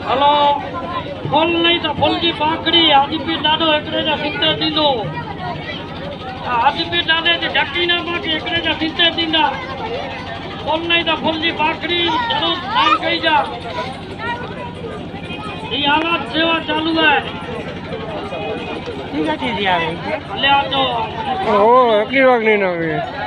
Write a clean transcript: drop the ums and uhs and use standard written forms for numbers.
hello फल नहीं तो फल की पाकड़ी आज भी दादो एकरे जा सिंते दींदो आज भी दादे जे ढकी ना बाकी एकरे जा सिंते दींदा फल नहीं तो फल की पाकड़ी जरूर दान कई जा ये हालात सेवा चालू है ठीक है जी आ गई ले आ तो ओ अगली बार नहीं ना